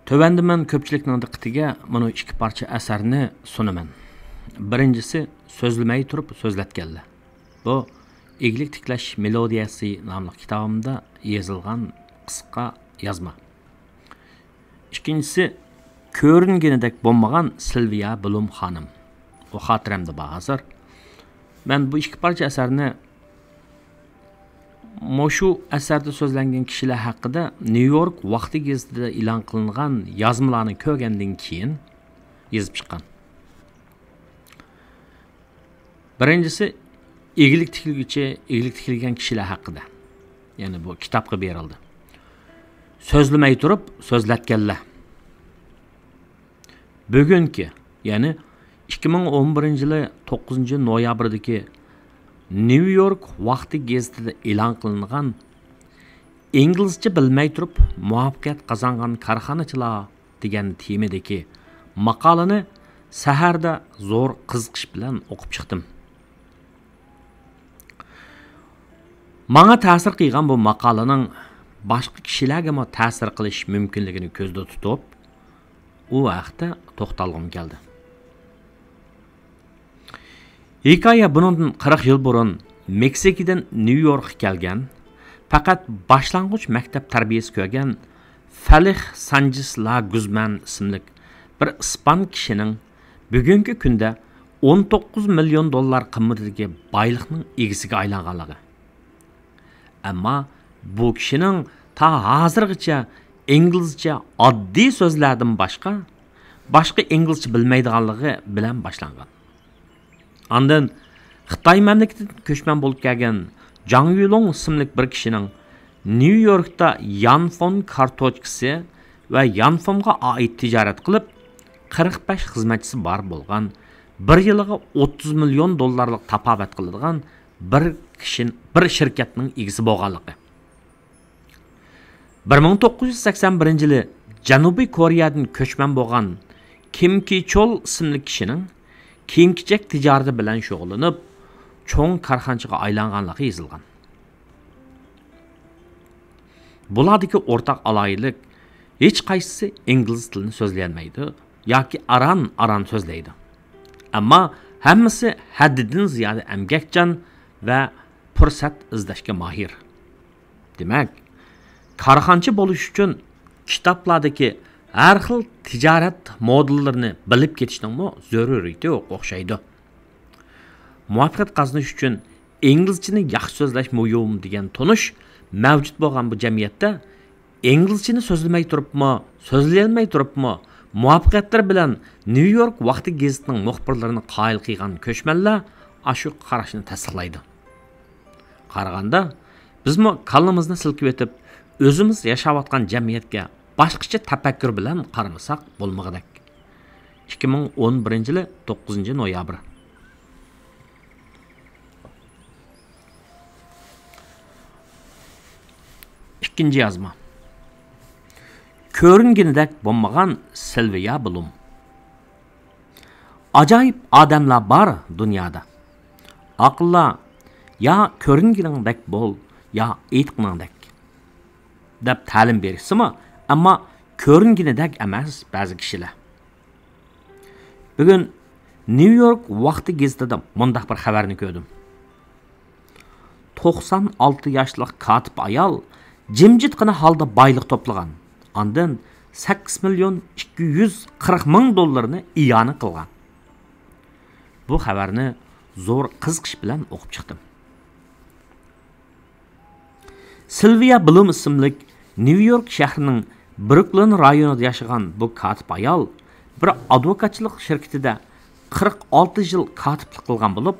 Tövəndə mən köpçülikning diqqətiga mana ikki parça əsərni sunaman. Birincisi sözləməyi turib sözlətganlar. Bu İglik tiklash melodiyasi nomli kitabımda yozilgan qisqa yozma. İkincisi ko'ringanidek bo'lmagan Silvia Bloom xonim. O xotiramda bor hozir. Men bu ikki parcha asarni Moshu asarda so'zlangan kishilar haqida New York vaqti gazetida e'lon qilingan yozmalarni ko'rgandan keyin yozib chiqqan. Birinchisi eglik tikilgan kishilar haqida. Ya'ni bu kitobga berildi. So'zlamay turib so'zlatganlar. Bugungi, ya'ni 2011-yili 9-noyabrdagi New York vaqti gazetida e'lon qilingan inglizcha bilmay turib muvaffaqiyat qozongan korxonachilar degan temadagi maqolani saharda zo'r qiziqish bilan o'qib chiqdim. Menga ta'sir qilgan bu maqolaning boshqa kishilarga ham ta'sir qilish mumkinligini ko'zda tutib, u vaqtda to'xtalgim keldi. Hikoya bundan 40 yil burun Meksikadan New Yorkga kelgan, faqat boshlang'ich maktab tarbiyasi ko'rgan Felix Sanchez La Guzman ismli bir ispan kishining bugungi kunda 19 million dollar qimmatidagi boylikning egasiga aylanganligi. Ammo bu kishining ta hozirgacha inglizcha oddiy so'zlardan boshqa inglizcha bilmaydiganligi bilan boshlangan. Ondan Xitoy mamlakatidan ko'chman bo'lib kelgan Jang Yulong ismli bir kishining New Yorkda Yanfon kartochkasi va Yanfonga oid tijorat qilib 45 xizmatchisi bor bo'lgan, bir yiliga 30 million dollarlik tapobat qiladigan bir shirkatning egasi bo'lganligi. 1981-yili Janubiy Koreyadan ko'chman bo'lgan Kim Ki-chol ismli kishining kiyim-kechak tijorati bilan shug'ullanib, cho'ng korxonachiga aylanganligi yozilgan. Bulardagi o'rtaq aloyilik hech qaysisi ingliz tilini so'zlayolmaydi yoki aran so'zlaydi. Ammo hammasi haddidan ziyoda emgakchan va fursat izlashga mahir. Demak, korxonachi bo'lish uchun kitoblardagi har xil tijorat modellarini bilib ketishning zaruriyati o'xshaydi. Muvaffaqiyat qozonish uchun inglizchani yaxshi so'zlash muhim degan tonish mavjud bo'lgan bu jamiyatda inglizchani so'zlamay turibmi, muvaffaqiyatlar bilan New York vaqti gazetining muxbirlarini qoyil qilgan ko'chmanlar shu qarashni tasdiqlaydi. Qaraganda bizmi kallamizni silkib etib, o'zimiz yashayotgan jamiyatga boshqacha tafakkur bilan qaramasak bo'lmag'dak. 2011-yili 9-noyabr. İkinci yazma. Ko'ringanidek bo'lmagan Silvia Bloom. Ajoyib odamlar bor dunyoda. Aqllar ya ko'ringaningdek bo'l, ya aytqaningdek deb ta'lim berishimi, ammo ko'ringanidek emas ba'zi kishilar. Bugun New York vaqti gazetida mundaq bir xabarni ko'rdim. 96 yoshli kotib ayol jimjitgina holda boylik to'plagan. Ondan 8 million 240 ming dollarni iyona qilgan. Bu xabarni zo'r qiziqish bilan o'qib chiqdim. Silvia Bloom ismli New York shahrining Brooklyn rayonida yashagan bu kotib ayol bir advokatchilik shirkatida 46 yil kotiblik qilgan bo'lib,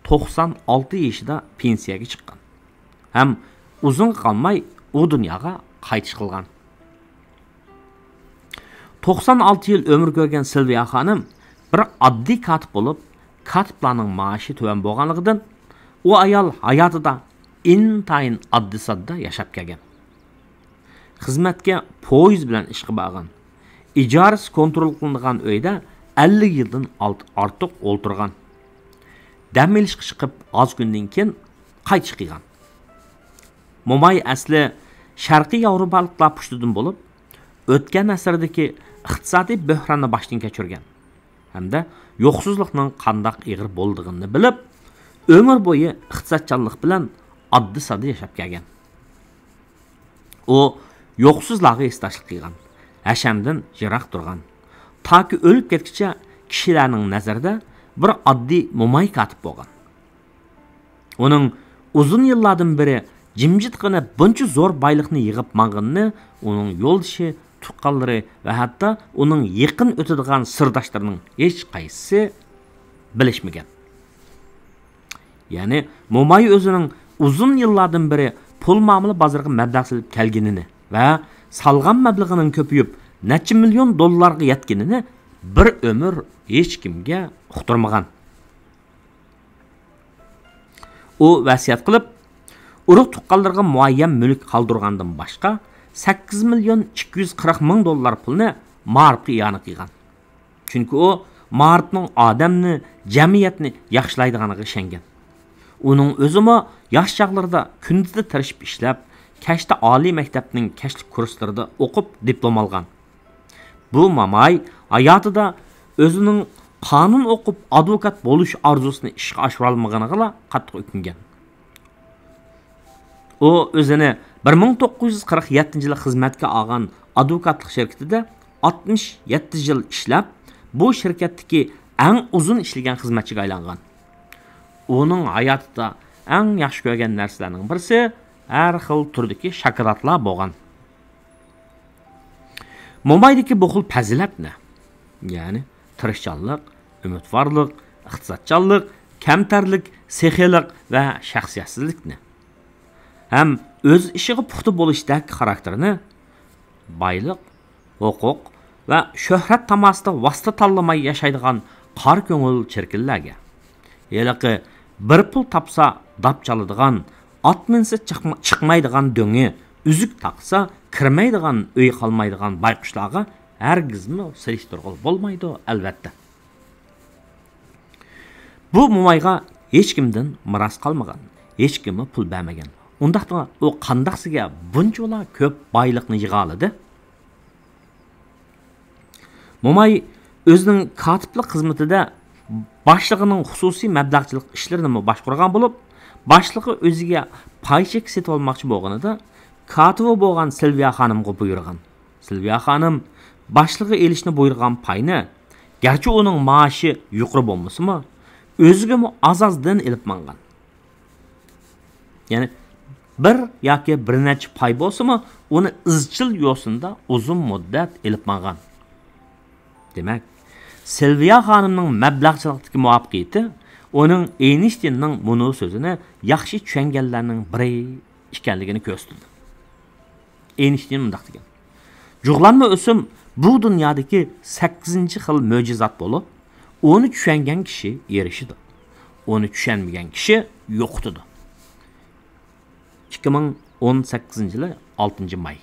96 yoshida pensiyaga chiqqan. Ham uzun qolmay u dunyoga qaytish qilgan. 96 yil ömür ko'rgan Silvia xonim bir oddiy kotib bo'lib, kotiblarning maoshi tuvan bo'lganligidan u ayol hayotida intayin oddiy sodda yashab kelgan. Xizmatga poyezd bilan ishga borgan. Ijarasi kontrol qilingan uyda 50 yildan ortiq o'ltirgan. Dam olishga chiqib oz kundan keyin qaytish qilgan. Mo'may asli Sharqiy Yevropaliklar pushtidan bo'lib, o'tgan asrdagi iqtisodiy bo'hronni boshdan kechirgan hamda yo'qsizlikning qandoq ig'ir bo'ldig'ini bilib, ömür bo'yi iqtisodchanlik bilan oddiy sada yashab kelgan. U yo'qsizlarga esdashlik qilgan, hashamdan yiroq turgan, toki o'lib ketguncha kishilarning nazarida bir oddiy mo'may katib bo'lgan. Uning uzun yillardan beri jimjitgina buncha zo'r boylikni yig'ib mang'inni uning yo'ldoshi, tuqqanlari va hatto uning yaqin o'tadigan sirdoshlarining hech qaysisi bilishmagan. Ya'ni mo'may o'zining uzun yillardan beri pul muomala bozoriga mablag' solib kelganini va salgan mablag'ining ko'payib necha million dollarga yetganini bir ömür hech kimga uqtirmagan. U vasiyat qilib, urug' tuqqanlarga muayyan mulk qoldirgandan boshqa 8 milyon 240 ming dollar pulni ma'rifga iyona qilgan. Chunki u ma'rifning odamni, jamiyatni yaxshilaydiganiga ishongan. Uning o'zimi yosh chaqlarida kunduzda tirishib ishlab, kashda oliy maktabning kashlik kurslarida o'qib diplom olgan. Bu mo'may hayotida o'zining qonun o'qib advokat bo'lish orzusini ishga oshira olmaganiga qattiq o'kingan. U o'zini 1947-yil xizmatga olgan advokatlik shirkatida 67 yil ishlab, bu shirkatdagi eng uzun ishlagan xizmatchiga aylangan. Uning hayotida eng yaxshi ko'rgan narsalarning birisi har xil turdagi shokoladlar bo'lgan. Mo'maydagi bu xil fazilatni, ya'ni tirishchanlik, umidvorlik, iqtisodchanlik, kamtarlik, sexilik va shaxsiyatsizlikni ham o'z ishiga puxta bo'lishdagi xarakterini boylik, huquq va shuhrat tamasida vosita tanlamay yashaydigan qor ko'ngil chirkinlarga, yeliqi bir pul topsa dab chaladigan, ot minsa chiqmaydigan do'ngi, uzuk taqsa kirmaydigan, uy qolmaydigan bayqushlarga hargizmi selishtirg'il bo'lmaydi albatta. Bu mo'mayga hech kimdan miros qolmagan, hech kimga pul bermagan. Undaqda u qandaqsiga bunchalar ko'p boylikni yig'a oladi? Mo'may o'zining katiblik xizmatida boshlig'ining xususiy mablag'chilik ishlarini boshqargan bo'lib, boshlig'i o'ziga pay chek setib olmoqchi bo'lganida katibi bo'lgan Silviya xonimga buyurgan. Silviya xonim boshlig'i elishni buyurgan payni, garchi uning maoshi yuqori bo'lmasa-mu, o'ziga azazdan ilib mangan. Ya'ni bir yoki bir necha pay bo'lsa-mu, uni izchil yo'sinda uzun muddat ilib mangan. Demak, Silviya xonimning mablag'chilikdagi muvaffaqiyati uning Einsteinning bunu so'zini yaxshi tushunganlarning biri ekanligini ko'rsatdi. Einstein mundaq degan: "Jug'lanma o'sim bu dunyodagi 8-xil mo'jizat bo'lib, onu tushungan kishi erishidi. Onu tushunmagan kishi yo'qtidi." 2018-yil 6-may